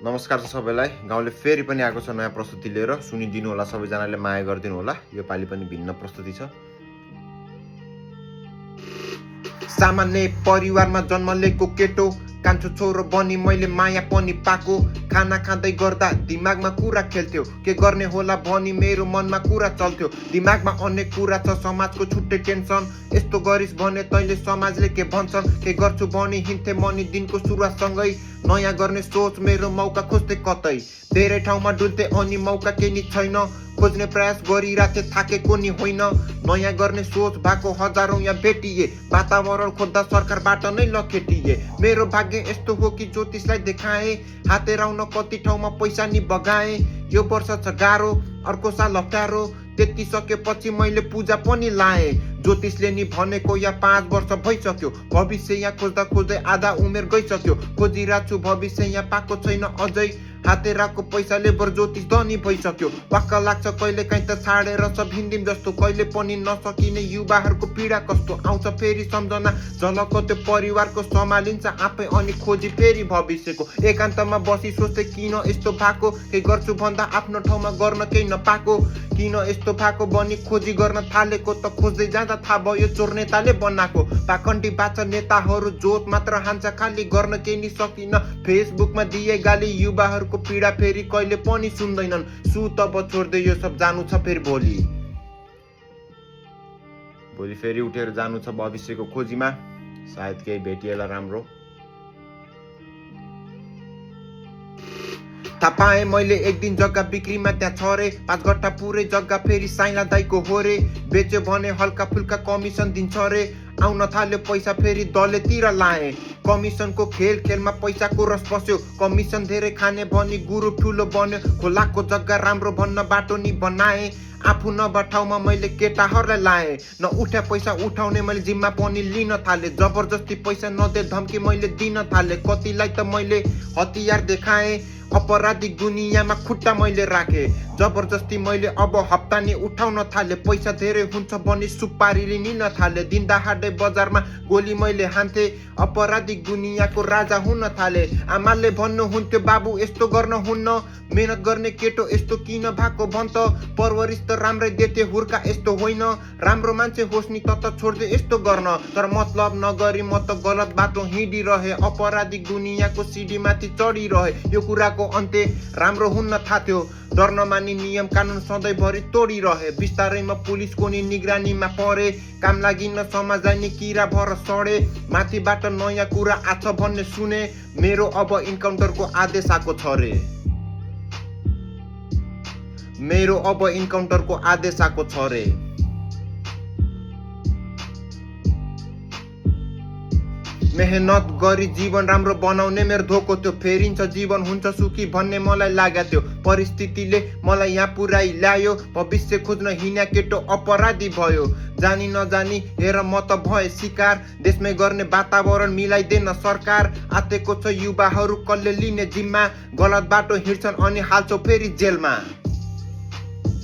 नमस्कार सबैलाई। गाउँले फेरि पनि आएको छ नयाँ प्रस्तुति लिएर। सुनिदिनु होला, सबैजनाले माया गरिदिनु होला। यो पालि पनि भिन्न प्रस्तुति छ। सामान्य परिवारमा जन्म लिएको केटो, कान्छो छोरो बनी मैले माया पनि पाको। खाना खाँदै गर्दा दिमागमा कुरा खेल्थ्यो, के गर्ने होला भनी मेरो मनमा कुरा चल्थ्यो। दिमागमा अनेक कुरा छ, समाजको छुट्टै टेन्सन। यस्तो गरिस् भने तैँले समाजले के भन्छन्, के गर्छु भनी हिँड्थे मनी दिनको सुरुवातसँगै। नयाँ गर्ने सोच मेरो मौका खोज्दै कतै, धेरै ठाउँमा डुल्थे अनि मौका केही नि छैन। खोज्ने प्रयास गरिराथे, थाकेको नि होइन। नयाँ गर्ने सोच भएको हजारौँ यहाँ भेटिए, वातावरण खोज्दा सरकारबाट नै लखेटिए। मेरो भाग्य यस्तो हो कि ज्योतिषलाई देखाएँ, हातेराउन कति ठाउँमा पैसा नि बगाएँ। यो वर्ष छ गाह्रो, अर्को साल अप्ठ्यारो, त्यति सकेपछि मैले पूजा पनि लाएँ। ज्योतिषले नि भनेको या 5 वर्ष भइसक्यो, भविष्य यहाँ खोज्दा खोज्दै आधा उमेर गइसक्यो। खोजिरहेको छु भविष्य यहाँ पाएको छैन अझै, हातेराको पैसाले बर ज्योतिष धनी भइसक्यो। वाक्क लाग्छ कहिले काहीँ त छाडेर सब हिन्दिम जस्तो, कहिले पनि नसकिने युवाहरूको पीडा कस्तो। आउँछ फेरि सम्झना, झलक त्यो परिवारको सम्हालिन्छ आफै अनि खोजी फेरि भविष्यको। एकान्तमा बसी सोच्दै किन यस्तो भएको, केही गर्छु भन्दा आफ्नो ठाउँमा गर्न केही नपाएको। किन यस्तो भएको भनी खोजी गर्न थालेको, त खोज्दै जाँदा थाहा भयो चोर नेताले बनाएको। पाखण्डी बाचा नेताहरू जोत मात्र हान्छ खाली, गर्न केही नि सकिन। फेसबुकमा दिए गाली, युवाहरूको पीडा फेरि कहिले पनि सुन्दैनन्। सु तब छोड्दै यो सब जानु छ फेरि भोलि फेरि उठेर जानु छ भविष्यको खोजीमा। सायद केही भेटिएला राम्रो। थाहा पाएँ मैले एक दिन जग्गा बिक्रीमा त्यहाँ छरे, 5 गट्टा पुरै जग्गा फेरि साइला दाइको हो रे। बेच्यो भने हल्का फुल्का कमिसन दिन्छ रे। आउन थाल्यो पैसा फेरि दलेतिर लाएँ, कमिसनको खेलमा पैसाको रस बस्यो। कमिसन धेरै खाने भनी गुरु ठुलो बन्यो, खोलाको जग्गा राम्रो भन्न बाटो नि बनाएँ। आफू नभए ठाउँमा मैले केटाहरूलाई लाएँ, नउठ्या पैसा उठाउने मैले जिम्मा पनि लिन थालेँ। जबरजस्ती पैसा नदे धम्की मैले दिन थालेँ, कतिलाई त मैले हतियार देखाएँ। अपराधिक दुनियाँमा खुट्टा मैले राखेँ, जबरजस्ती मैले अब हप्ता नि उठाउन थालेँ। पैसा धेरै हुन्छ भने सुपारी लिन थालेँ, दिन दहाडै बजारमा गोली मैले हान्थेँ। अपराधिक दुनियाँको राजा हुन थालेँ। आमाले भन्नुहुन्थ्यो बाबु यस्तो गर्न हुन्न, मेहनत गर्ने केटो यस्तो किन भएको भन्छ। परवरिश त राम्रै देथे हुर्का यस्तो होइन, राम्रो मान्छे होस् नि त छोड्दै यस्तो गर्न। तर मतलब नगरी म त गलत बाटो हिँडिरहे, अपराधिक दुनियाँको सिडीमाथि चढिरहे। यो कुराको अन्त्य राम्रो हुन्न थाल्थ्यो, डर नमानी नियम कानुन सधैँभरि तोडिरहे। बिस्तारैमा पुलिसको नि निगरानीमा परे, काम लागिन समाजलाई नि किरा भर सडे। माथिबाट नयाँ कुरा आछ भन्ने सुने, मेरो अब इन्काउन्टरको आदेश आएको छ रे। मेरो अब इन्काउन्टरको आदेश आएको छ रे। मेहनत गरी जीवन राम्रो बनाउने मेरो धोको थियो, फेरिन्छ जीवन हुन्छ सुखी भन्ने मलाई लाग्यो थियो। परिस्थितिले मलाई यहाँ पुर्याइ ल्यायो, भविष्य खोज्न हिँड्या केटो अपराधी भयो। जानी नजानी हेर म त भए शिकार, देशमै गर्ने वातावरण मिलाइदिन सरकार। आतेको छ युवाहरू कसले लिने जिम्मा, गलत बाटो हिँड्छन् अनि हाल्छौ फेरि जेलमा।